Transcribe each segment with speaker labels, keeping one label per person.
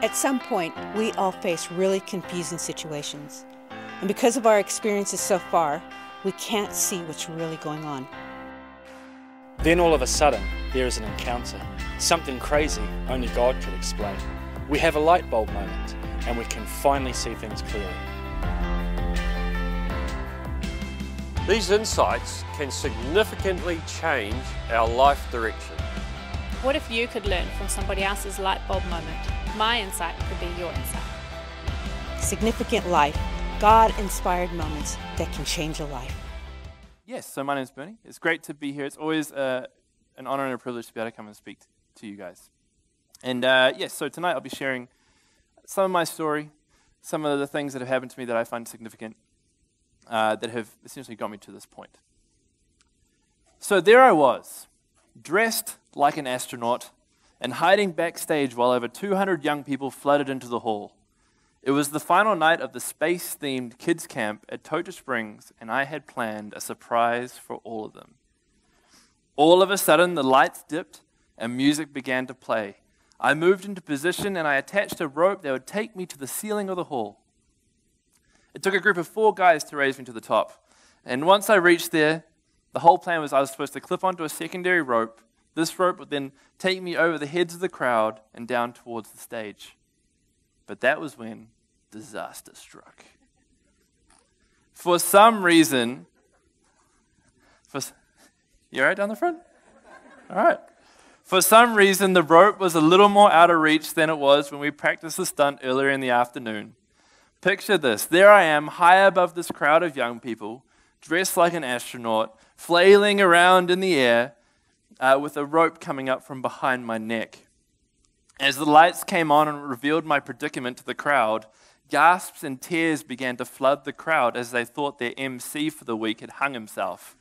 Speaker 1: At some point, we all face really confusing situations. And because of our experiences so far, we can't see what's really going on.
Speaker 2: Then all of a sudden, there is an encounter. Something crazy only God could explain. We have a light bulb moment, and we can finally see things clearly.
Speaker 3: These insights can significantly change our life direction.
Speaker 4: What if you could learn from somebody else's light bulb moment? My insight could be your insight.
Speaker 1: Significant life, God-inspired moments that can change a life.
Speaker 5: Yes, so my name is Bernie. It's great to be here. It's always an honor and a privilege to be able to come and speak to you guys. And yes, so tonight I'll be sharing some of my story, some of the things that have happened to me that I find significant, that have essentially got me to this point. So there I was, dressed like an astronaut and hiding backstage while over 200 young people flooded into the hall. It was the final night of the space-themed kids camp at Tota Springs, and I had planned a surprise for all of them. All of a sudden, the lights dipped and music began to play. I moved into position and I attached a rope that would take me to the ceiling of the hall. It took a group of 4 guys to raise me to the top. And once I reached there, the whole plan was I was supposed to clip onto a secondary rope. This rope would then take me over the heads of the crowd and down towards the stage. But that was when disaster struck. For some reason, you all right down the front? All right. For some reason, the rope was a little more out of reach than it was when we practiced the stunt earlier in the afternoon. Picture this. There I am, high above this crowd of young people, dressed like an astronaut, flailing around in the air with a rope coming up from behind my neck. As the lights came on and revealed my predicament to the crowd, gasps and tears began to flood the crowd as they thought their MC for the week had hung himself.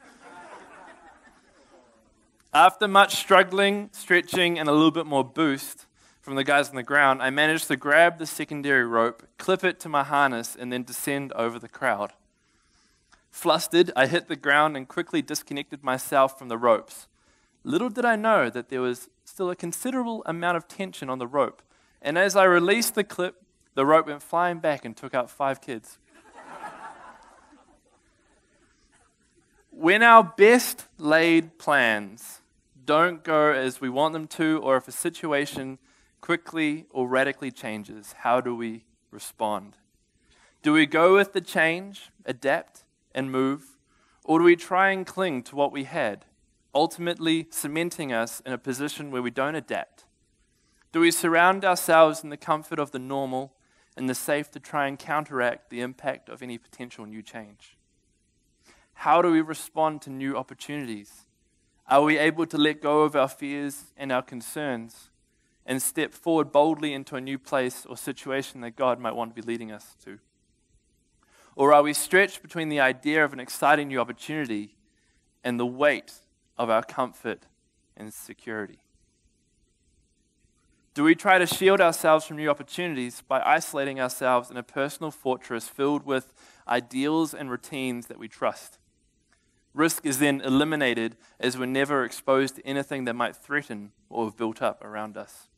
Speaker 5: After much struggling, stretching, and a little bit more boost from the guys on the ground, I managed to grab the secondary rope, clip it to my harness, and then descend over the crowd. Flustered, I hit the ground and quickly disconnected myself from the ropes. Little did I know that there was still a considerable amount of tension on the rope, and as I released the clip, the rope went flying back and took out 5 kids. When our best laid plans don't go as we want them to, or if a situation quickly or radically changes, how do we respond? Do we go with the change, adapt, and move, or do we try and cling to what we had, ultimately cementing us in a position where we don't adapt? Do we surround ourselves in the comfort of the normal and the safe to try and counteract the impact of any potential new change? How do we respond to new opportunities? Are we able to let go of our fears and our concerns and step forward boldly into a new place or situation that God might want to be leading us to? Or are we stretched between the idea of an exciting new opportunity and the weight of our comfort and security? Do we try to shield ourselves from new opportunities by isolating ourselves in a personal fortress filled with ideals and routines that we trust? Risk is then eliminated as we're never exposed to anything that might threaten what we've built up around us.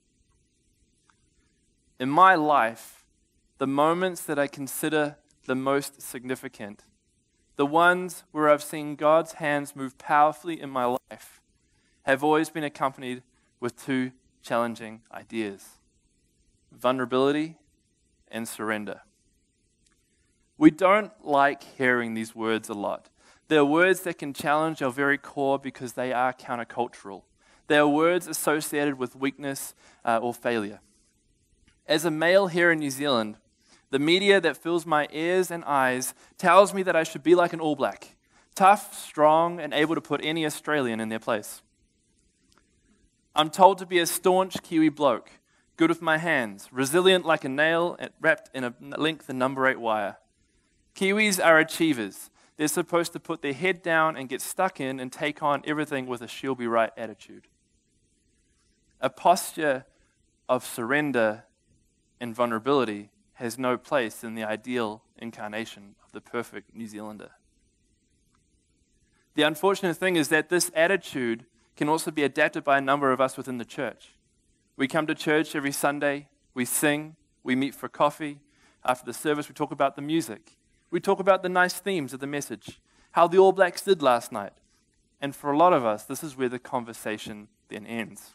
Speaker 5: In my life, the moments that I consider the most significant, the ones where I've seen God's hands move powerfully in my life, have always been accompanied with 2 challenging ideas: vulnerability and surrender. We don't like hearing these words a lot. They're words that can challenge our very core because they are countercultural. They are words associated with weakness or failure. As a male here in New Zealand, the media that fills my ears and eyes tells me that I should be like an All Black, tough, strong, and able to put any Australian in their place. I'm told to be a staunch Kiwi bloke, good with my hands, resilient like a nail wrapped in a length of number 8 wire. Kiwis are achievers. They're supposed to put their head down and get stuck in and take on everything with a she'll be right attitude. A posture of surrender and vulnerability has no place in the ideal incarnation of the perfect New Zealander. The unfortunate thing is that this attitude can also be adapted by a number of us within the church. We come to church every Sunday, We sing, we meet for coffee. After the service, we talk about the music. We talk about the nice themes of the message, how the All Blacks did last night. And for a lot of us, this is where the conversation then ends.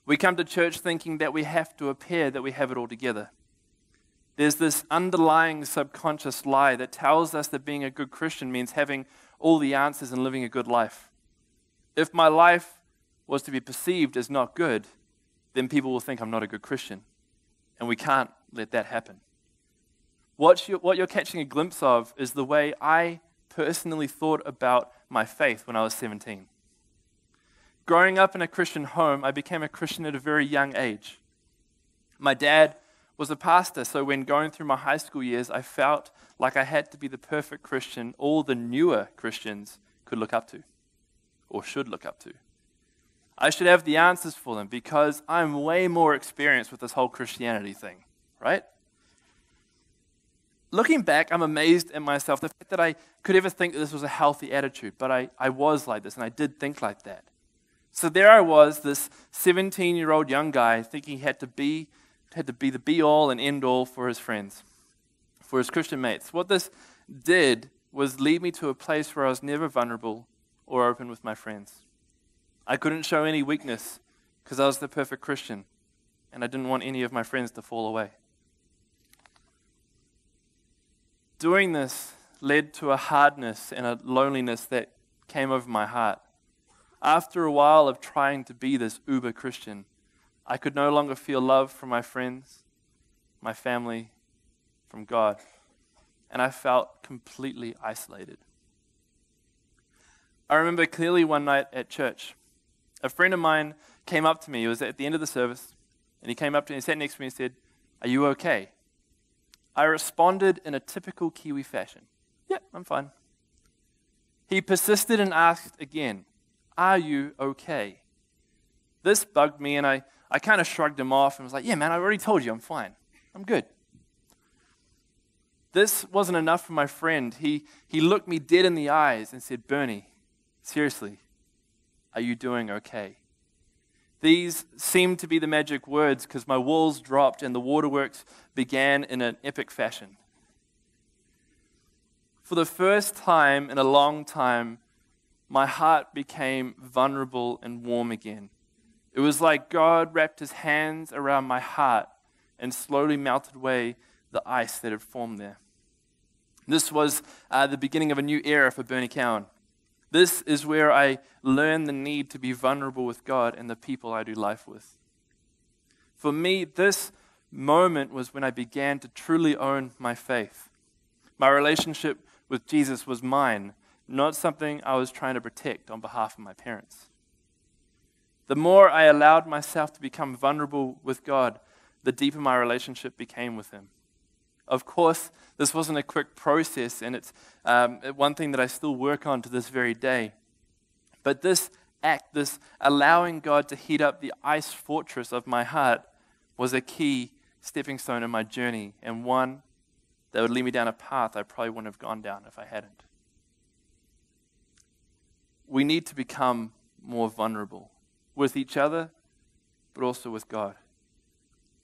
Speaker 5: We come to church thinking that we have to appear that we have it all together. There's this underlying subconscious lie that tells us that being a good Christian means having all the answers and living a good life. If my life was to be perceived as not good, then people will think I'm not a good Christian. And we can't let that happen. What you're catching a glimpse of is the way I personally thought about my faith when I was 17. Growing up in a Christian home, I became a Christian at a very young age. My dad was a pastor, so when going through my high school years, I felt like I had to be the perfect Christian all the newer Christians could look up to, or should look up to. I should have the answers for them because I'm way more experienced with this whole Christianity thing, right? Looking back, I'm amazed at myself, the fact that I could ever think that this was a healthy attitude, but I was like this, and I did think like that. So there I was, this 17-year-old young guy, thinking he had to be the be-all and end-all for his friends, for his Christian mates. What this did was lead me to a place where I was never vulnerable or open with my friends. I couldn't show any weakness because I was the perfect Christian, and I didn't want any of my friends to fall away. Doing this led to a hardness and a loneliness that came over my heart. After a while of trying to be this uber Christian, I could no longer feel love from my friends, my family, from God, and I felt completely isolated. I remember clearly one night at church, a friend of mine came up to me. It was at the end of the service, and he came up to me and sat next to me and said, "Are you okay?" I responded in a typical Kiwi fashion. "Yeah, I'm fine." He persisted and asked again, "Are you okay?" This bugged me, and I kind of shrugged him off and was like, "Yeah, man, I already told you I'm fine. I'm good." This wasn't enough for my friend. He looked me dead in the eyes and said, "Bernie, seriously, are you doing okay?" These seemed to be the magic words because my walls dropped and the waterworks began in an epic fashion. For the first time in a long time, my heart became vulnerable and warm again. It was like God wrapped his hands around my heart and slowly melted away the ice that had formed there. This was the beginning of a new era for Bernie Cowan. This is where I learned the need to be vulnerable with God and the people I do life with. For me, this moment was when I began to truly own my faith. My relationship with Jesus was mine, not something I was trying to protect on behalf of my parents. The more I allowed myself to become vulnerable with God, the deeper my relationship became with him. Of course, this wasn't a quick process, and it's one thing that I still work on to this very day. But this act, this allowing God to heat up the ice fortress of my heart, was a key stepping stone in my journey, and one that would lead me down a path I probably wouldn't have gone down if I hadn't. We need to become more vulnerable with each other, but also with God.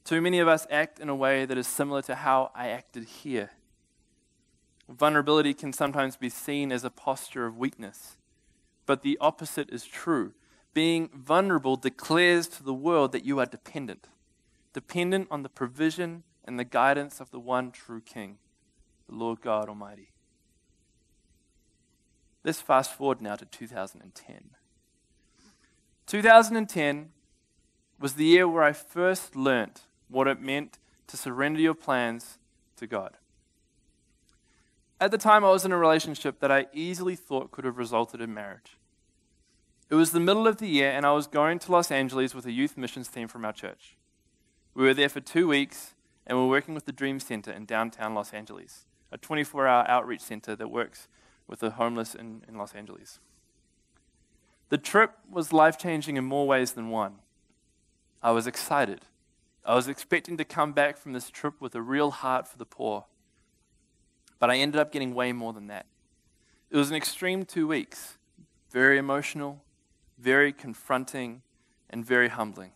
Speaker 5: Too many of us act in a way that is similar to how I acted here. Vulnerability can sometimes be seen as a posture of weakness, but the opposite is true. Being vulnerable declares to the world that you are dependent on the provision and the guidance of the one true King, the Lord God Almighty. Let's fast forward now to 2010. 2010 was the year where I first learnt what it meant to surrender your plans to God. At the time, I was in a relationship that I easily thought could have resulted in marriage. It was the middle of the year, and I was going to Los Angeles with a youth missions team from our church. We were there for 2 weeks, and we were working with the Dream Center in downtown Los Angeles, a 24-hour outreach center that works with the homeless in Los Angeles. The trip was life-changing in more ways than one. I was excited. I was expecting to come back from this trip with a real heart for the poor. But I ended up getting way more than that. It was an extreme 2 weeks, very emotional, very confronting, and very humbling.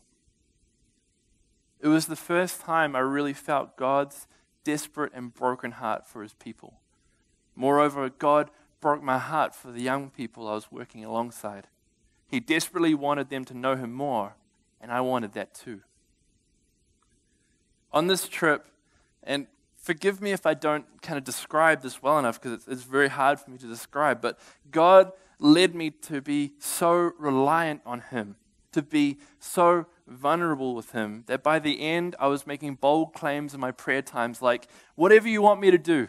Speaker 5: It was the first time I really felt God's desperate and broken heart for his people. Moreover, God broke my heart for the young people I was working alongside. He desperately wanted them to know him more, and I wanted that too. On this trip, and forgive me if I don't kind of describe this well enough because it's very hard for me to describe, but God led me to be so reliant on him, to be so vulnerable with him, that by the end I was making bold claims in my prayer times like, whatever you want me to do,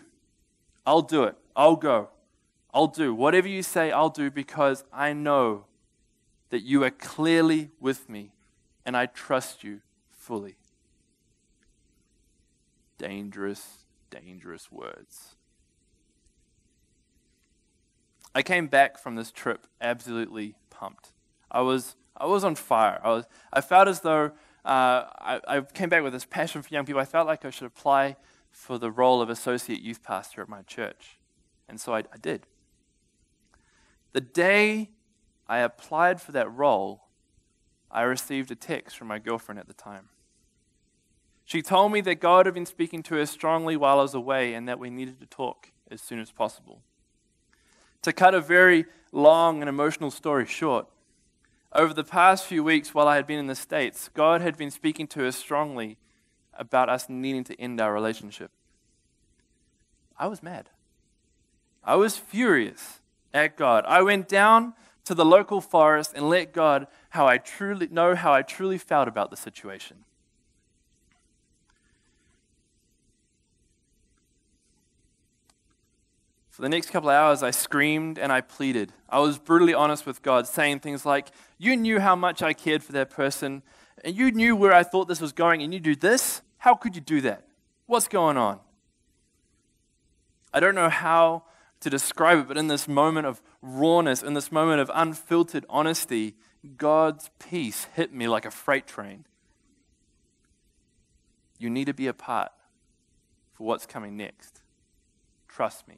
Speaker 5: I'll do it. I'll go. I'll do. Whatever you say, I'll do, because I know that you are clearly with me and I trust you fully. Dangerous, dangerous words. I came back from this trip absolutely pumped. I was on fire. I felt as though I came back with this passion for young people. I felt like I should apply for the role of associate youth pastor at my church. And so I did. The day I applied for that role, I received a text from my girlfriend at the time. She told me that God had been speaking to her strongly while I was away and that we needed to talk as soon as possible. To cut a very long and emotional story short, over the past few weeks while I had been in the States, God had been speaking to her strongly about us needing to end our relationship. I was mad. I was furious at God. I went down to the local forest and let God how I truly felt about the situation. For the next couple of hours, I screamed and I pleaded. I was brutally honest with God, saying things like, you knew how much I cared for that person, and you knew where I thought this was going, and you do this? How could you do that? What's going on? I don't know how to describe it, but in this moment of rawness, in this moment of unfiltered honesty, God's peace hit me like a freight train. You need to be a part for what's coming next. Trust me.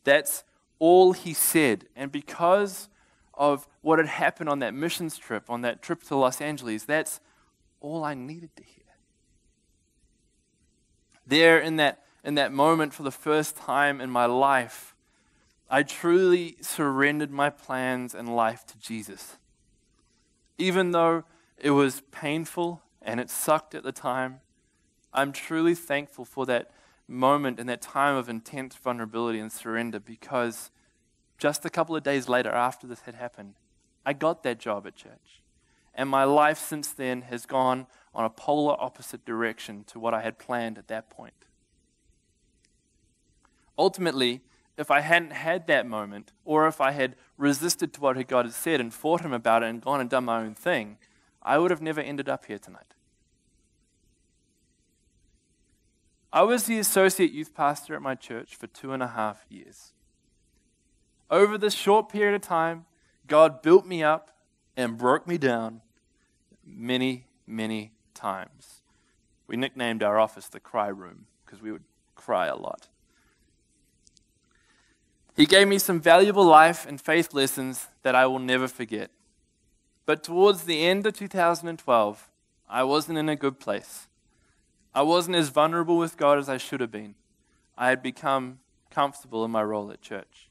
Speaker 5: That's all he said. And because of what had happened on that missions trip, on that trip to Los Angeles, that's all I needed to hear. There in that moment, for the first time in my life, I truly surrendered my plans and life to Jesus. Even though it was painful and it sucked at the time, I'm truly thankful for that moment and that time of intense vulnerability and surrender, because just a couple of days later after this had happened, I got that job at church. And my life since then has gone on a polar opposite direction to what I had planned at that point. Ultimately, if I hadn't had that moment, or if I had resisted to what God had said and fought him about it and gone and done my own thing, I would have never ended up here tonight. I was the associate youth pastor at my church for 2.5 years. Over this short period of time, God built me up and broke me down many, many times. We nicknamed our office the cry room because we would cry a lot. He gave me some valuable life and faith lessons that I will never forget. But towards the end of 2012, I wasn't in a good place. I wasn't as vulnerable with God as I should have been. I had become comfortable in my role at church.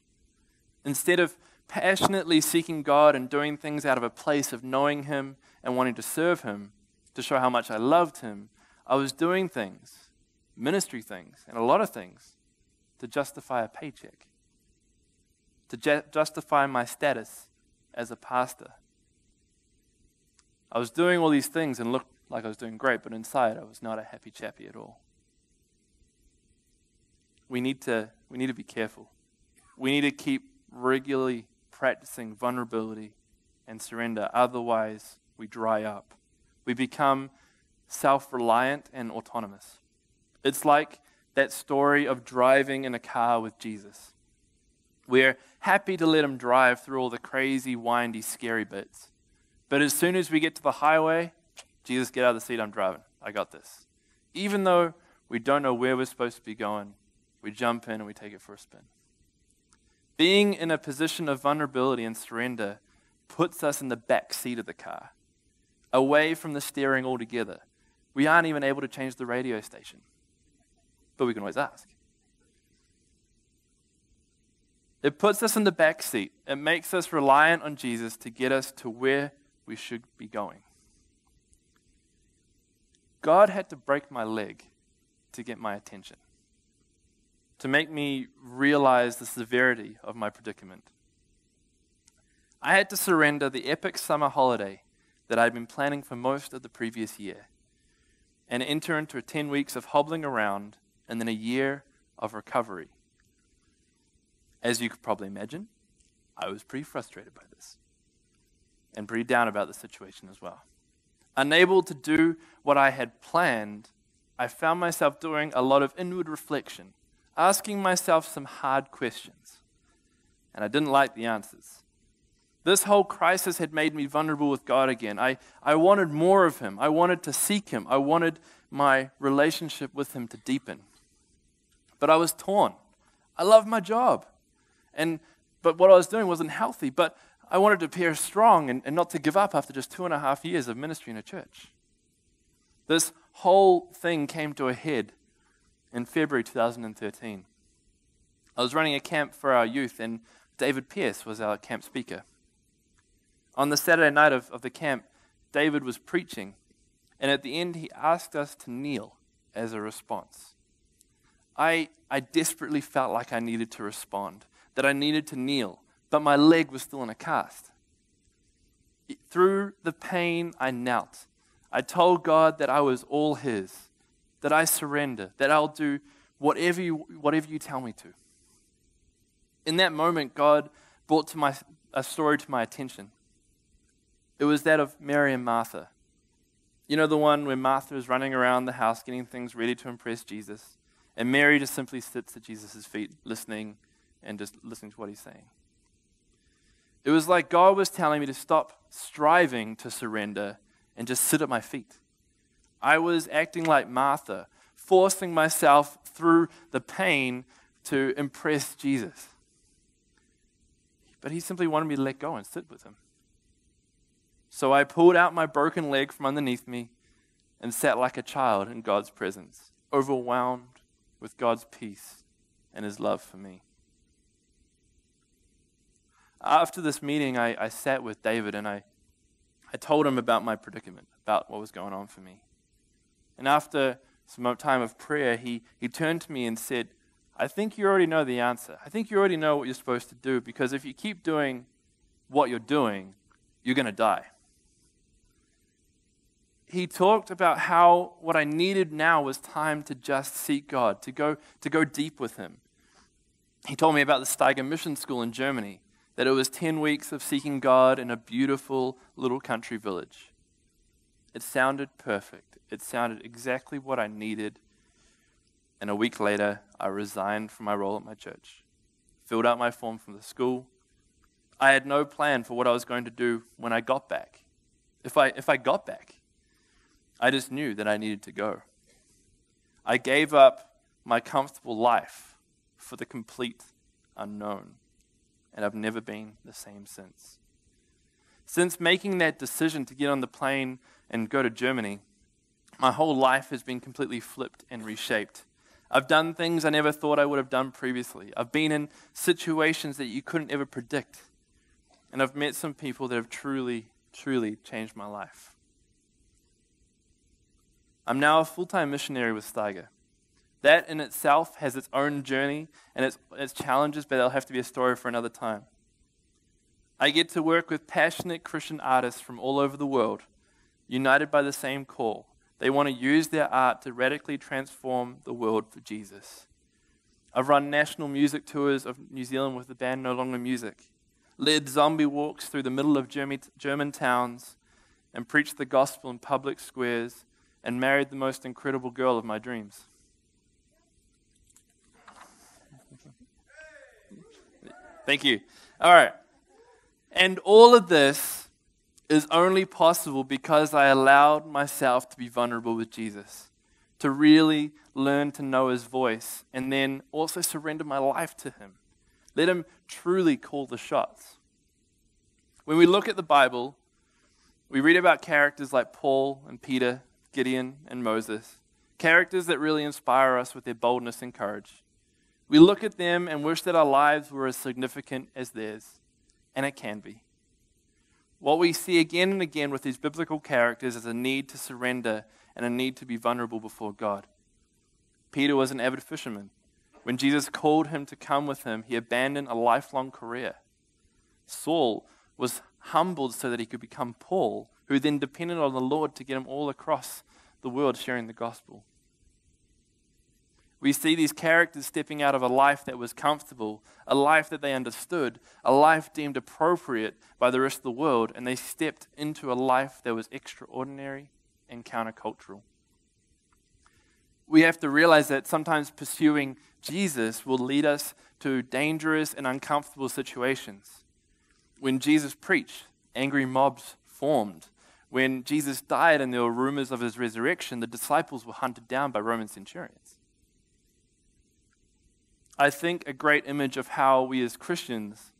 Speaker 5: Instead of passionately seeking God and doing things out of a place of knowing him and wanting to serve him, to show how much I loved him, I was doing things, ministry things, and a lot of things, to justify a paycheck, to justify my status as a pastor. I was doing all these things and looked like I was doing great, but inside I was not a happy chappy at all. We need to be careful. We need to keep regularly practicing vulnerability and surrender. Otherwise, we dry up. We become self-reliant and autonomous. It's like that story of driving in a car with Jesus. We're happy to let him drive through all the crazy, windy, scary bits. But as soon as we get to the highway, Jesus, get out of the seat, I'm driving. I got this. Even though we don't know where we're supposed to be going, we jump in and we take it for a spin. Being in a position of vulnerability and surrender puts us in the back seat of the car, away from the steering altogether. We aren't even able to change the radio station, but we can always ask. It puts us in the back seat. It makes us reliant on Jesus to get us to where we should be going. God had to break my leg to get my attention, to make me realize the severity of my predicament. I had to surrender the epic summer holiday that I'd been planning for most of the previous year and enter into 10 weeks of hobbling around and then a year of recovery. As you could probably imagine, I was pretty frustrated by this and pretty down about the situation as well. Unable to do what I had planned, I found myself doing a lot of inward reflection, asking myself some hard questions, and I didn't like the answers. This whole crisis had made me vulnerable with God again. I wanted more of Him. I wanted to seek Him. I wanted my relationship with Him to deepen. But I was torn. I loved my job. But what I was doing wasn't healthy. But I wanted to appear strong and not to give up after just 2.5 years of ministry in a church. This whole thing came to a head in February 2013. I was running a camp for our youth, and David Pierce was our camp speaker. On the Saturday night of the camp, David was preaching, and at the end he asked us to kneel as a response. I desperately felt like I needed to respond, that I needed to kneel, but my leg was still in a cast. Through the pain, I knelt. I told God that I was all His, that I surrender, that I'll do whatever you tell me to. In that moment, God brought a story to my attention. It was that of Mary and Martha. You know, the one where Martha is running around the house getting things ready to impress Jesus, and Mary just simply sits at Jesus' feet listening and just listening to what He's saying. It was like God was telling me to stop striving to surrender and just sit at my feet. I was acting like Martha, forcing myself through the pain to impress Jesus. But He simply wanted me to let go and sit with Him. So I pulled out my broken leg from underneath me and sat like a child in God's presence, overwhelmed with God's peace and His love for me. After this meeting, I sat with David and I told him about my predicament, about what was going on for me. And after some time of prayer, he turned to me and said, I think you already know the answer. I think you already know what you're supposed to do, because if you keep doing what you're doing, you're going to die. He talked about how what I needed now was time to just seek God, to go deep with Him. He told me about the Steiger Mission School in Germany, that it was 10 weeks of seeking God in a beautiful little country village. It sounded perfect. It sounded exactly what I needed. And a week later, I resigned from my role at my church, filled out my form from the school. I had no plan for what I was going to do when I got back. If I got back, I just knew that I needed to go. I gave up my comfortable life for the complete unknown, and I've never been the same since. Since making that decision to get on the plane and go to Germany, my whole life has been completely flipped and reshaped. I've done things I never thought I would have done previously. I've been in situations that you couldn't ever predict. And I've met some people that have truly, truly changed my life. I'm now a full-time missionary with Steiger. That in itself has its own journey and its challenges, but that'll have to be a story for another time. I get to work with passionate Christian artists from all over the world, united by the same call. They want to use their art to radically transform the world for Jesus. I've run national music tours of New Zealand with the band No Longer Music, led zombie walks through the middle of German towns, and preached the gospel in public squares, and married the most incredible girl of my dreams. Thank you. All right. And all of this is only possible because I allowed myself to be vulnerable with Jesus, to really learn to know His voice, and then also surrender my life to Him. Let Him truly call the shots. When we look at the Bible, We read about characters like Paul and Peter, Gideon and Moses, characters that really inspire us with their boldness and courage. We look at them and wish that our lives were as significant as theirs, and it can be. What we see again and again with these biblical characters is a need to surrender and a need to be vulnerable before God. Peter was an avid fisherman. When Jesus called him to come with him, he abandoned a lifelong career. Saul was humbled so that he could become Paul, who then depended on the Lord to get him all across the world sharing the gospel. We see these characters stepping out of a life that was comfortable, a life that they understood, a life deemed appropriate by the rest of the world, and they stepped into a life that was extraordinary and countercultural. We have to realize that sometimes pursuing Jesus will lead us to dangerous and uncomfortable situations. When Jesus preached, angry mobs formed. When Jesus died and there were rumors of his resurrection, the disciples were hunted down by Roman centurions. I think a great image of how we as Christians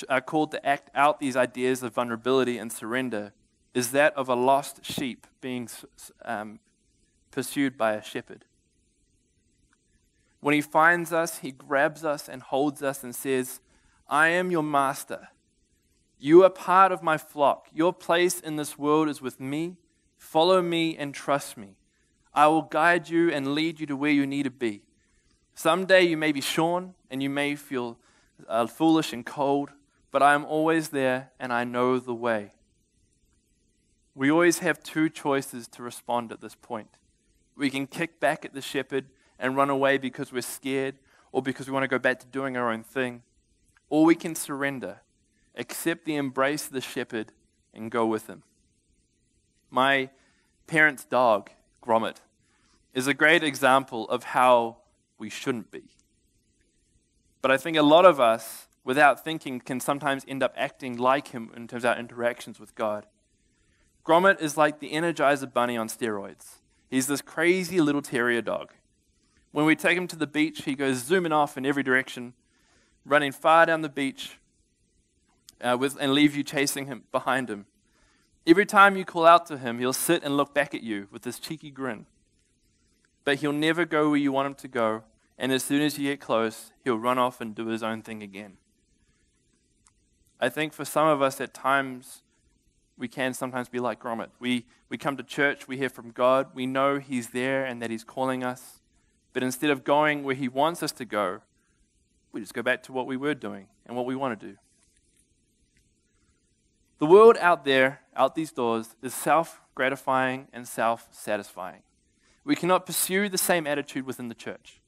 Speaker 5: are called to act out these ideas of vulnerability and surrender is that of a lost sheep being pursued by a shepherd. When he finds us, he grabs us and holds us and says, I am your master. You are part of my flock. Your place in this world is with me. Follow me and trust me. I will guide you and lead you to where you need to be. Someday you may be shorn and you may feel foolish and cold, but I am always there and I know the way. We always have two choices to respond at this point. We can kick back at the shepherd and run away because we're scared or because we want to go back to doing our own thing. Or we can surrender, accept the embrace of the shepherd, and go with him. My parents' dog, Gromit, is a great example of how we shouldn't be. But I think a lot of us, without thinking, can sometimes end up acting like him in terms of our interactions with God. Gromit is like the Energizer Bunny on steroids. He's this crazy little terrier dog. When we take him to the beach, he goes zooming off in every direction, running far down the beach, and leave you chasing him behind him. Every time you call out to him, he'll sit and look back at you with this cheeky grin. But he'll never go where you want him to go, and as soon as you get close, he'll run off and do his own thing again. I think for some of us at times, we can sometimes be like Gromit. We come to church, we hear from God, we know he's there and that he's calling us, but instead of going where he wants us to go, we just go back to what we were doing and what we want to do. The world out there, out these doors, is self-gratifying and self-satisfying. We cannot pursue the same attitude within the church.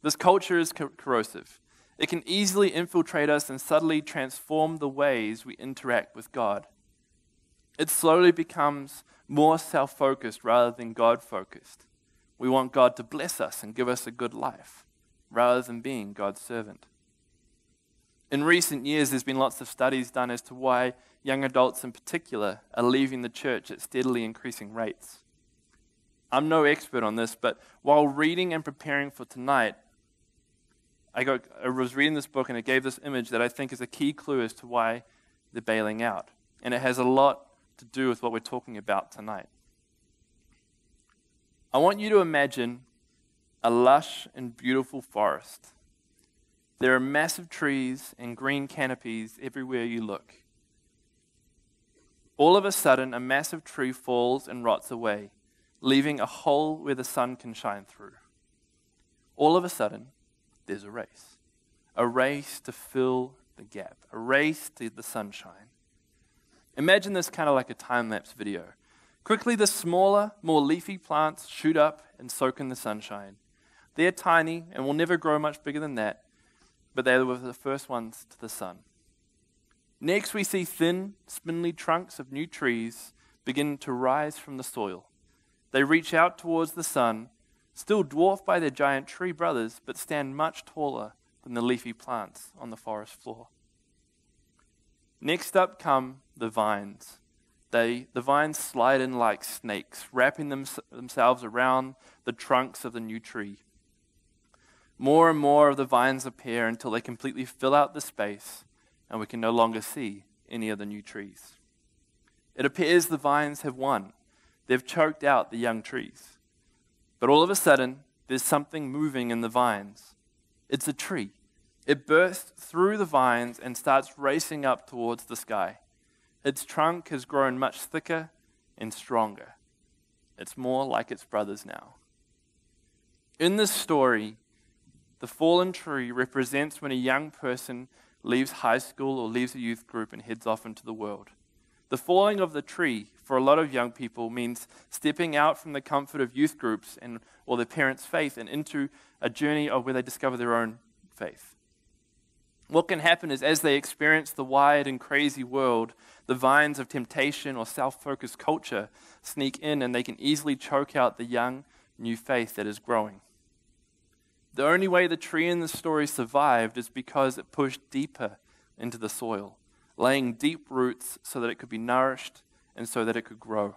Speaker 5: This culture is corrosive. It can easily infiltrate us and subtly transform the ways we interact with God. It slowly becomes more self-focused rather than God-focused. We want God to bless us and give us a good life, rather than being God's servant. In recent years, there's been lots of studies done as to why young adults in particular are leaving the church at steadily increasing rates. I'm no expert on this, but while reading and preparing for tonight, I was reading this book and it gave this image that I think is a key clue as to why they're bailing out. And it has a lot to do with what we're talking about tonight. I want you to imagine a lush and beautiful forest. There are massive trees and green canopies everywhere you look. All of a sudden, a massive tree falls and rots away, leaving a hole where the sun can shine through. All of a sudden, there's a race to fill the gap, a race to the sunshine. Imagine this kind of like a time-lapse video. Quickly, the smaller, more leafy plants shoot up and soak in the sunshine. They're tiny and will never grow much bigger than that, but they were the first ones to the sun. Next, we see thin, spindly trunks of new trees begin to rise from the soil. They reach out towards the sun, still dwarfed by their giant tree brothers, but stand much taller than the leafy plants on the forest floor. Next up come the vines. The vines slide in like snakes, wrapping themselves around the trunks of the new tree. More and more of the vines appear until they completely fill out the space, and we can no longer see any of the new trees. It appears the vines have won. They've choked out the young trees. But all of a sudden, there's something moving in the vines. It's a tree. It bursts through the vines and starts racing up towards the sky. Its trunk has grown much thicker and stronger. It's more like its brothers now. In this story, the fallen tree represents when a young person leaves high school or leaves a youth group and heads off into the world. The falling of the tree for a lot of young people means stepping out from the comfort of youth groups or their parents' faith and into a journey of where they discover their own faith. What can happen is as they experience the wide and crazy world, the vines of temptation or self-focused culture sneak in and they can easily choke out the young, new faith that is growing. The only way the tree in the story survived is because it pushed deeper into the soil, laying deep roots so that it could be nourished and so that it could grow.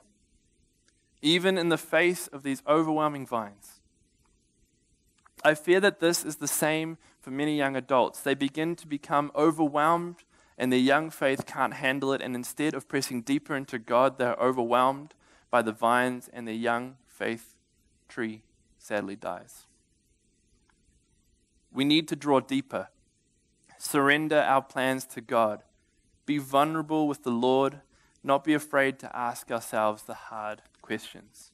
Speaker 5: Even in the face of these overwhelming vines. I fear that this is the same for many young adults. They begin to become overwhelmed and their young faith can't handle it, and instead of pressing deeper into God, they're overwhelmed by the vines and their young faith tree sadly dies. We need to draw deeper, surrender our plans to God, be vulnerable with the Lord, not be afraid to ask ourselves the hard questions.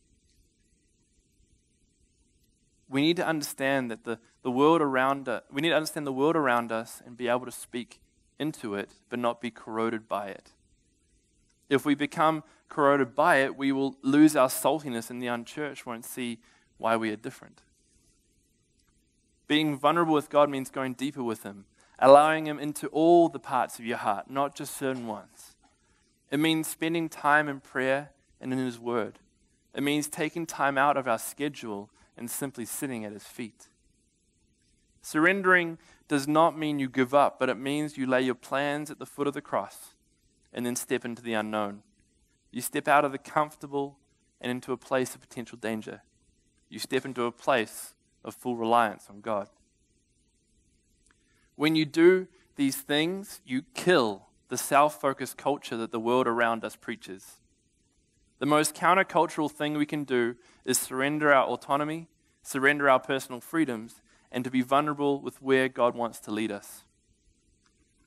Speaker 5: We need to understand that the world around us, we need to understand the world around us and be able to speak into it, but not be corroded by it. If we become corroded by it, we will lose our saltiness and the unchurched won't see why we are different. Being vulnerable with God means going deeper with Him, allowing Him into all the parts of your heart, not just certain ones. It means spending time in prayer and in His Word. It means taking time out of our schedule and simply sitting at His feet. Surrendering does not mean you give up, but it means you lay your plans at the foot of the cross and then step into the unknown. You step out of the comfortable and into a place of potential danger. You step into a place of full reliance on God. When you do these things, you kill the self-focused culture that the world around us preaches. The most countercultural thing we can do is surrender our autonomy, surrender our personal freedoms, and to be vulnerable with where God wants to lead us.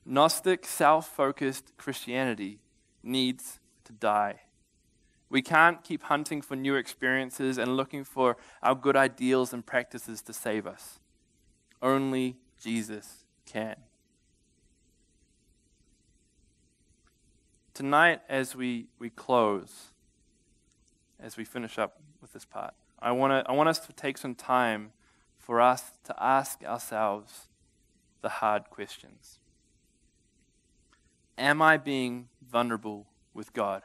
Speaker 5: Gnostic, self-focused Christianity needs to die. We can't keep hunting for new experiences and looking for our good ideals and practices to save us. Only Jesus can. Tonight, as we close, as we finish up with this part, I want us to take some time for us to ask ourselves the hard questions. Am I being vulnerable with God?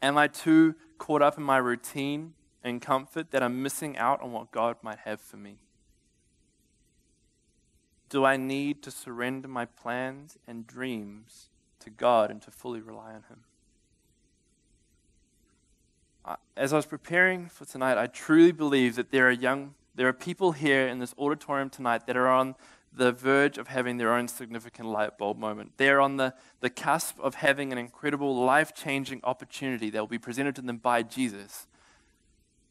Speaker 5: Am I too caught up in my routine and comfort that I'm missing out on what God might have for me? Do I need to surrender my plans and dreams to God and to fully rely on Him? As I was preparing for tonight, I truly believe that there are people here in this auditorium tonight that are on the verge of having their own significant light bulb moment. They're on the cusp of having an incredible life-changing opportunity that will be presented to them by Jesus,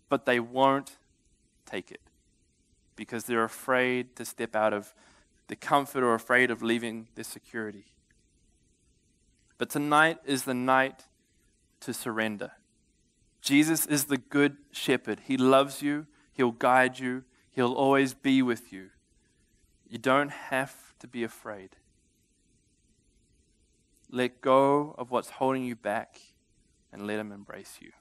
Speaker 5: but they won't take it because they're afraid to step out of the comfort or afraid of leaving their security. But tonight is the night to surrender. Jesus is the good shepherd. He loves you. He'll guide you. He'll always be with you. You don't have to be afraid. Let go of what's holding you back and let Him embrace you.